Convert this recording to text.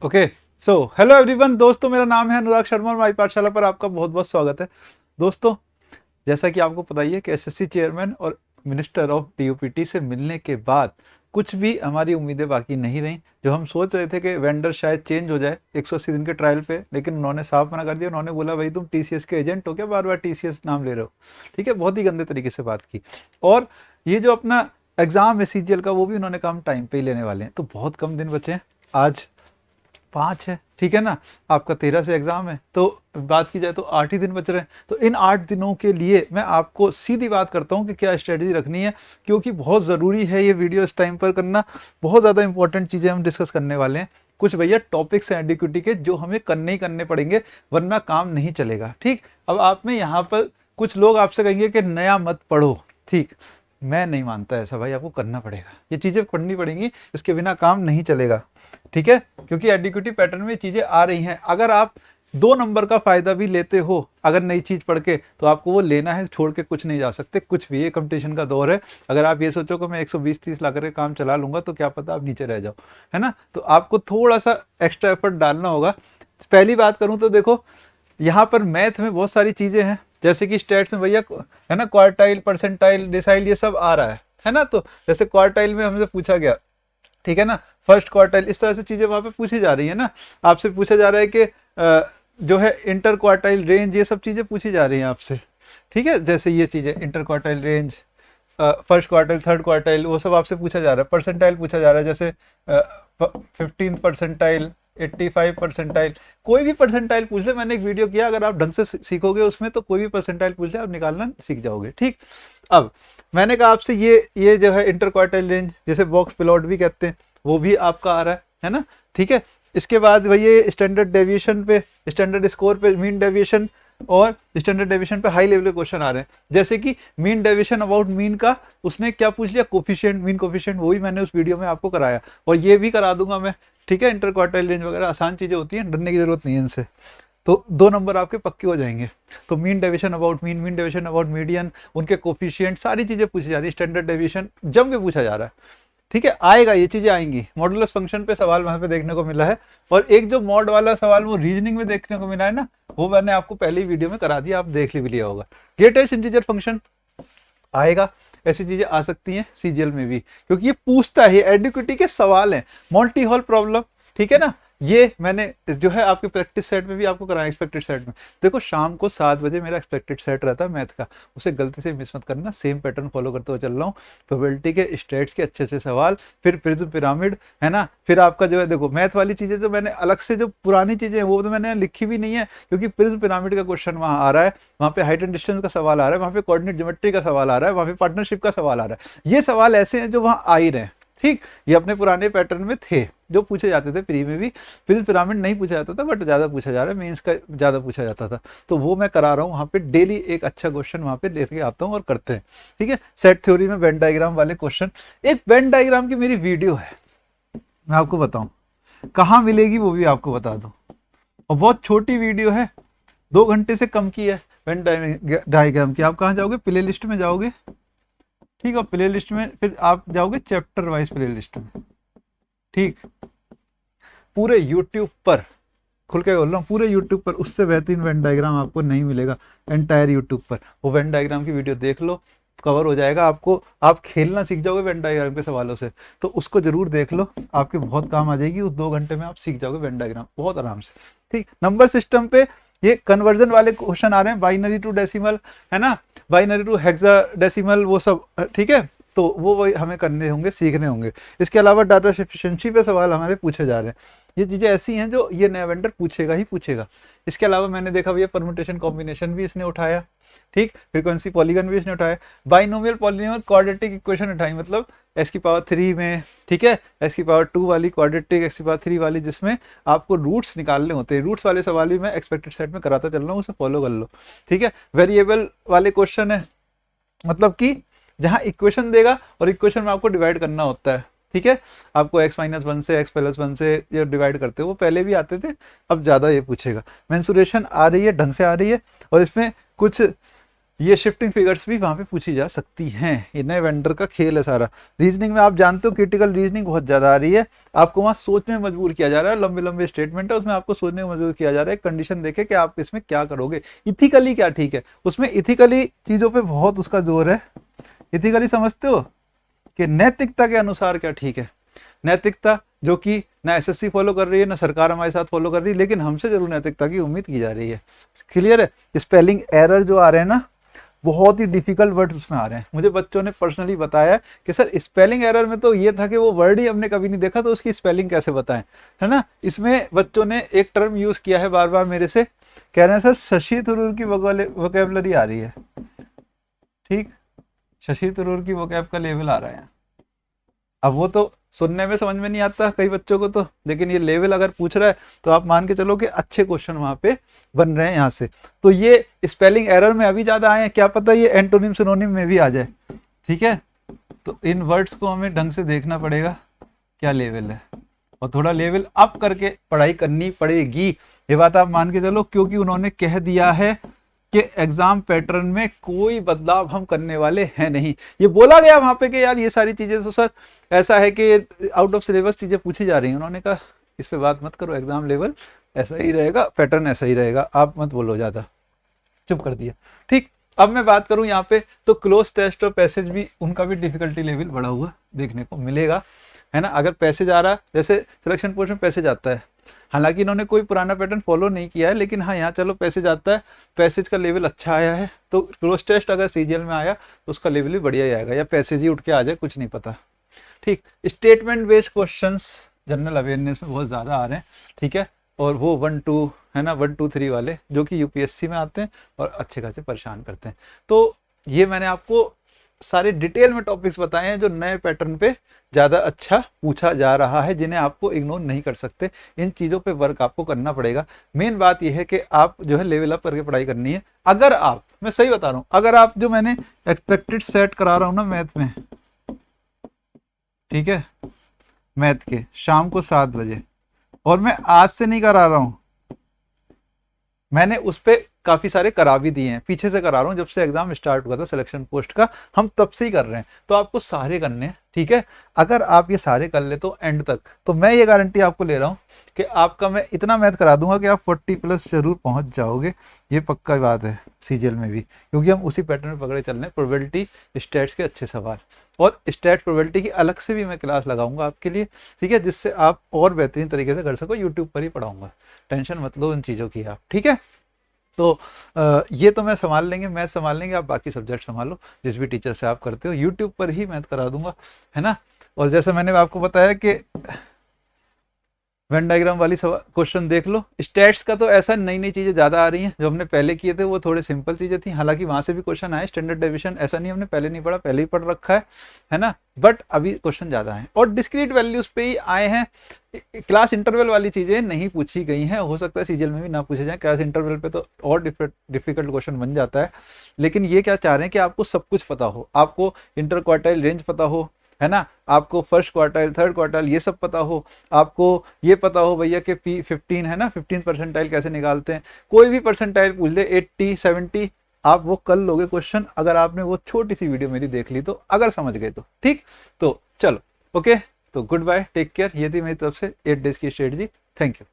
Okay so hello everyone दोस्तों, मेरा नाम है अनुराग शर्मा और माई पाठशाला पर आपका बहुत बहुत स्वागत है। दोस्तों, जैसा कि आपको पता ही है कि एसएससी चेयरमैन और मिनिस्टर ऑफ डीओपीटी से मिलने के बाद कुछ भी हमारी उम्मीदें बाकी नहीं रहीं। जो हम सोच रहे थे कि वेंडर शायद चेंज हो जाए 180 दिन के ट्रायल पे, लेकिन उन्होंने साफ मना कर दिया। उन्होंने बोला भाई तुम टीसीएस के एजेंट हो क्या, बार बार टीसीएस नाम ले रहे हो। ठीक है, बहुत ही गंदे तरीके से बात की। और ये जो अपना एग्जाम है सीजीएल का, वो भी उन्होंने काम टाइम पे ही लेने वाले हैं। तो बहुत कम दिन बचे हैं, आज 5 है, ठीक है ना। आपका 13 से एग्जाम है, तो बात की जाए तो 8 ही दिन बच रहे हैं। तो इन 8 दिनों के लिए मैं आपको सीधी बात करता हूँ कि क्या स्ट्रेटजी रखनी है, क्योंकि बहुत ज़रूरी है ये वीडियो इस टाइम पर करना। बहुत ज़्यादा इंपॉर्टेंट चीज़ें हम डिस्कस करने वाले हैं। कुछ भैया टॉपिक्स हैं एडिक्विटी के जो हमें करने ही करने पड़ेंगे, वरना काम नहीं चलेगा। ठीक, अब आप में यहाँ पर कुछ लोग आपसे कहेंगे कि नया मत पढ़ो। ठीक, मैं नहीं मानता ऐसा भाई, आपको करना पड़ेगा, ये चीज़ें पढ़नी पड़ेंगी, इसके बिना काम नहीं चलेगा। ठीक है, क्योंकि एडिक्विटी पैटर्न में चीज़ें आ रही हैं। अगर आप 2 नंबर का फायदा भी लेते हो अगर नई चीज़ पढ़ के, तो आपको वो लेना है, छोड़ के कुछ नहीं जा सकते कुछ भी। ये कंपटीशन का दौर है। अगर आप ये सोचो कि मैं 120-30 ला करके काम चला लूंगा, तो क्या पता आप नीचे रह जाओ, है ना। तो आपको थोड़ा सा एक्स्ट्रा एफर्ट डालना होगा। पहली बात करूं तो देखो, यहाँ पर मैथ में बहुत सारी चीज़ें हैं, जैसे कि स्टेट्स में भैया है ना, क्वार्टाइल, परसेंटाइल, डिसाइल, ये सब आ रहा है ना। तो जैसे क्वार्टाइल में हमसे पूछा गया, ठीक है ना, फर्स्ट क्वार्टाइल, इस तरह से चीज़ें वहाँ पे पूछी जा रही है ना। आपसे पूछा जा रहा है कि जो है इंटर क्वार्टाइल रेंज, ये सब चीज़ें पूछी जा रही हैं आपसे। ठीक है, जैसे ये चीज़ें inter quartile range, first quartile, third quartile, वो सब आपसे पूछा जा रहा है। परसेंटाइल पूछा जा रहा है, जैसे 15 परसेंटाइल, 85 परसेंटाइल, कोई भी परसेंटाइल पूछ ले। मैंने एक वीडियो किया, अगर आप ढंग से सीखोगे उसमें, तो कोई भी परसेंटाइल पूछ ले आप निकालना सीख जाओगे। ठीक, अब मैंने कहा आपसे ये जो है इंटर क्वार्टाइल रेंज, जैसे बॉक्स प्लॉट भी कहते हैं, वो भी आपका आ रहा है ना। ठीक है, इसके बाद भैया स्टैंडर्ड डेविएशन पे, स्टैंडर्ड स्कोर पे, मीन डेविएशन और स्टैंडर्ड डेविएशन पे हाई लेवल के क्वेश्चन आ रहे हैं। जैसे कि मीन डेविएशन अबाउट मीन का उसने क्या पूछ लिया, कोफिशिएंट, मीन कोफिशिएंट, वो भी मैंने उस वीडियो में आपको कराया, और ये भी करा दूंगा मैं। ठीक है, इंटर क्वार्टाइल रेंज वगैरह आसान चीजें होती हैं, डरने की जरूरत नहीं है इनसे। तो 2 नंबर आपके पक्के हो जाएंगे। तो mean deviation about mean, mean deviation about median, उनके कोफिशिएंट, सारी चीजें पूछी जा रही है। स्टैंडर्ड डेविएशन जम के पूछा जा रहा है। ठीक है, आएगा, ये चीजें आएंगी। मॉडुलस फंक्शन पे सवाल वहां पे देखने को मिला है, और एक जो मॉड वाला सवाल वो रीजनिंग में देखने को मिला है ना, वो मैंने आपको पहले ही वीडियो में करा दिया, आप देख भी लिया होगा। ग्रेटेस्ट इंटीजर फंक्शन आएगा, ऐसी चीजें आ सकती हैं सीजीएल में भी, क्योंकि ये पूछता है, एडिक्विटी के सवाल हैं। मल्टी हॉल प्रॉब्लम, ठीक है ना, ये मैंने जो है आपके प्रैक्टिस सेट में भी आपको कराया। एक्सपेक्टेड सेट में देखो, शाम को 7 बजे मेरा एक्सपेक्टेड सेट रहता है मैथ का, उसे गलती से मिस मत करना। सेम पैटर्न फॉलो करते हुए चल रहा हूँ। प्रोबेबिलिटी के, स्टेट्स के अच्छे से सवाल, फिर प्रिज्म पिरामिड, है ना। फिर आपका जो है देखो, मैथ वाली चीजें तो मैंने अलग से, जो पुरानी चीजें हैं वो तो मैंने लिखी भी नहीं है, क्योंकि प्रिज्म पिरामिड का क्वेश्चन वहाँ आ रहा है, वहाँ पे हाइट एंड डिस्टेंस का सवाल आ रहा है, वहाँ पे कोऑर्डिनेट ज्योमेट्री का सवाल आ रहा है, वहाँ पे पार्टनरशिप का सवाल आ रहा है। ये सवाल ऐसे हैं जो वहाँ आ ही रहे हैं। ठीक, ये अपने पुराने पैटर्न में थे जो पूछे जाते थे। प्री में भी प्रिज्म पिरामिड नहीं पूछा जाता था, बट ज्यादा पूछा जा रहा है, मेंस का ज्यादा पूछा जाता था। तो वो मैं करा रहा हूँ वहाँ पे, डेली एक अच्छा क्वेश्चन वहाँ पे लेके आता हूँ और करते हैं। ठीक है, सेट थ्योरी में वेन डायग्राम वाले क्वेश्चन, एक वेन डायग्राम की मेरी वीडियो है, मैं आपको बताऊं कहाँ मिलेगी वो भी आपको बता दूं। और बहुत छोटी वीडियो है, 2 घंटे से कम की है वेन डायग्राम की। आप कहाँ जाओगे, प्ले लिस्ट में जाओगे। ठीक है, प्ले लिस्ट में फिर आप जाओगे चैप्टर वाइज प्ले लिस्ट में। ठीक, पूरे यूट्यूब पर खुल के बोल रहा हूँ, पूरे यूट्यूब पर उससे बेहतरीन वेन डायग्राम आपको नहीं मिलेगा एंटायर यूट्यूब पर। वो वेन डायग्राम की वीडियो देख लो, कवर हो जाएगा आपको, आप खेलना सीख जाओगे वेन डायग्राम के सवालों से। तो उसको जरूर देख लो, आपके बहुत काम आ जाएगी। उस 2 घंटे में आप सीख जाओगे वेन डायग्राम बहुत आराम से। ठीक, नंबर सिस्टम पे ये कन्वर्जन वाले क्वेश्चन आ रहे हैं, बाइनरी टू डेसिमल, है ना, बाइनरी टू हेक्साडेसिमल, वो सब। ठीक है, तो वो वही हमें करने होंगे, सीखने होंगे। इसके अलावा डाटा एफिशिएंसी पे सवाल हमारे पूछे जा रहे हैं। ये चीजें ऐसी हैं जो ये नया वेंडर पूछेगा ही पूछेगा। इसके अलावा मैंने देखा भैया परम्यूटेशन कॉम्बिनेशन भी इसने उठाया। ठीक, फ्रीक्वेंसी पॉलीगन भी इसने उठाया, बाइनोमियल पॉलिनोमियल क्वाड्रेटिक इक्वेशन उठाई, मतलब x की पावर 3 में, ठीक है, x की पावर 2 वाली क्वाड्रेटिक, x की पावर 3 वाली, जिसमें आपको रूट्स निकालने होते हैं। रूट्स वाले सवाल भी मैं एक्सपेक्टेड सेट में कराता चल रहा हूँ, उसे फॉलो कर लो। ठीक है, वेरिएबल वाले क्वेश्चन है, मतलब कि जहाँ इक्वेशन देगा और इक्वेशन में आपको डिवाइड करना होता है। ठीक है, आपको x-1 से x+1 से ये डिवाइड करते हो, वो पहले भी आते थे, अब ज़्यादा ये पूछेगा। मेंसुरेशन आ रही है, ढंग से आ रही है, और इसमें कुछ ये शिफ्टिंग फिगर्स भी वहाँ पे पूछी जा सकती हैं। ये नए वेंडर का खेल है सारा। रीजनिंग में आप जानते हो क्रिटिकल रीजनिंग बहुत ज़्यादा आ रही है, आपको वहाँ सोचने में मजबूर किया जा रहा है। लंबे लंबे स्टेटमेंट है, उसमें आपको सोचने में मजबूर किया जा रहा है, कंडीशन देके कि आप इसमें क्या करोगे, इथिकली क्या ठीक है। उसमें इथिकली चीज़ों पर बहुत उसका जोर है। इथिकली समझते हो कि नैतिकता के अनुसार क्या ठीक है। नैतिकता जो कि ना एसएससी फॉलो कर रही है, ना सरकार हमारे साथ फॉलो कर रही है, लेकिन हमसे जरूर नैतिकता की उम्मीद की जा रही है। क्लियर है। स्पेलिंग एरर जो आ रहे हैं ना, बहुत ही डिफिकल्ट वर्ड्स उसमें आ रहे हैं। मुझे बच्चों ने पर्सनली बताया कि सर स्पेलिंग एरर में तो ये था कि वो वर्ड ही हमने कभी नहीं देखा, तो उसकी स्पेलिंग कैसे बताएं, है ना। इसमें बच्चों ने एक टर्म यूज किया है बार बार मेरे से, कह रहे हैं सर शशि थरूर की वोकेबलरी आ रही है। ठीक, शशि थरूर की वोकैब का लेवल आ रहा है। अब वो तो सुनने में समझ में नहीं आता कई बच्चों को तो, लेकिन ये लेवल अगर पूछ रहा है तो आप मान के चलो कि अच्छे क्वेश्चन वहां पे बन रहे हैं यहाँ से। तो ये स्पेलिंग एरर में अभी ज्यादा आए हैं, क्या पता ये एंटोनिम सिनोनिम में भी आ जाए। ठीक है, तो इन वर्ड्स को हमें ढंग से देखना पड़ेगा क्या लेवल है, और थोड़ा लेवल अप करके पढ़ाई करनी पड़ेगी। ये बात आप मान के चलो, क्योंकि उन्होंने कह दिया है कि एग्जाम पैटर्न में कोई बदलाव हम करने वाले हैं नहीं। ये बोला गया वहां पे कि यार ये सारी चीजें तो सर ऐसा है कि आउट ऑफ सिलेबस चीजें पूछी जा रही हैं। उन्होंने कहा इस पे बात मत करो, एग्जाम लेवल ऐसा ही रहेगा, पैटर्न ऐसा ही रहेगा, आप मत बोलो ज्यादा। चुप कर दिया। ठीक, अब मैं बात करूं यहाँ पे, तो क्लोज टेस्ट और पैसेज भी, उनका भी डिफिकल्टी लेवल बढ़ा हुआ देखने को मिलेगा, है ना। अगर पैसेज आ रहा, जैसे सिलेक्शन पोस्ट में पैसेज आता है, हालांकि इन्होंने कोई पुराना पैटर्न फॉलो नहीं किया है, लेकिन हाँ यहाँ चलो पैसेज आता है, पैसेज का लेवल अच्छा आया है, तो क्लोज टेस्ट अगर सीजीएल में आया तो उसका लेवल भी बढ़िया ही आएगा, या पैसेज ही उठ के आ जाए, कुछ नहीं पता। ठीक, statement based questions general awareness में बहुत ज़्यादा आ रहे हैं। ठीक है, और वो 1-2 है ना, 1-2-3 वाले जो कि यूपीएससी में आते हैं और अच्छे खासे परेशान करते हैं। तो ये मैंने आपको सारे डिटेल में टॉपिक्स बताए हैं जो नए पैटर्न पे ज़्यादा अच्छा पूछा जा रहा है, जिन्हें आपको इग्नोर नहीं कर सकते। इन चीज़ों पे वर्क आपको करना पड़ेगा। मेन बात यह है कि आप जो है लेवल अप करके पढ़ाई करनी है। अगर आप, मैं सही बता रहा हूँ, अगर आप जो मैंने एक्सपेक्टेड सेट करा रहा हूँ ना मैथ में, ठीक है, मैथ के शाम को 7 बजे, और मैं आज से नहीं करा रहा हूँ, मैंने उस पर काफ़ी सारे करा भी दिए हैं, पीछे से करा रहा हूँ, जब से एग्जाम स्टार्ट हुआ था सिलेक्शन पोस्ट का, हम तब से ही कर रहे हैं। तो आपको सारे करने हैं। ठीक है, अगर आप ये सारे कर ले तो एंड तक, तो मैं ये गारंटी आपको ले रहा हूँ कि आपका मैं इतना मैथ करा दूंगा कि आप 40+ जरूर पहुंच जाओगे। ये पक्का बात है सीजीएल में भी, क्योंकि हम उसी पैटर्न में पकड़े चल रहे हैं। प्रोबेबिलिटी स्टैट्स के अच्छे सवाल, और स्टैट प्रोबेबिलिटी की अलग से भी मैं क्लास लगाऊंगा आपके लिए। ठीक है, जिससे आप और बेहतरीन तरीके से कर सको। यूट्यूब पर ही पढ़ाऊंगा, टेंशन मत लो इन चीज़ों की आप। ठीक है, तो ये तो मैं संभाल लेंगे, मैथ संभाल लेंगे, आप बाकी सब्जेक्ट संभालो, जिस भी टीचर से आप करते हो। यूट्यूब पर ही मैथ करा दूंगा, है ना। और जैसे मैंने आपको बताया कि वेन डायग्राम वाली क्वेश्चन देख लो। स्टैट्स का तो ऐसा नई नई चीज़ें ज़्यादा आ रही हैं, जो हमने पहले किए थे वो थोड़े सिंपल चीज़ें थी, हालांकि वहाँ से भी क्वेश्चन आए। स्टैंडर्ड डेविएशन ऐसा नहीं हमने पहले नहीं पढ़ा, पहले ही पढ़ रखा है ना, बट अभी क्वेश्चन ज़्यादा हैं और डिस्क्रीट वैल्यूज़ पे ही आए हैं। क्लास इंटरवल वाली चीज़ें नहीं पूछी गई हैं, हो सकता है सीजीएल में भी ना पूछे जाए। क्लास इंटरवल पे तो और डिफिकल्ट क्वेश्चन बन जाता है, लेकिन ये क्या चाह रहे हैं कि आपको सब कुछ पता हो, आपको इंटर क्वार्टाइल रेंज पता हो, है ना, आपको फर्स्ट क्वार्टाइल थर्ड क्वार्टाइल ये सब पता हो, आपको ये पता हो भैया कि P15 है ना, 15 परसेंटाइल कैसे निकालते हैं। कोई भी परसेंटाइल पूछ ले, 80 70, आप वो कर लोगे क्वेश्चन, अगर आपने वो छोटी सी वीडियो मेरी देख ली तो, अगर समझ गए तो। ठीक, तो चलो ओके, तो गुड बाय, टेक केयर। ये थी मेरी तरफ से 8 डेज की स्ट्रेटजी। Thank you.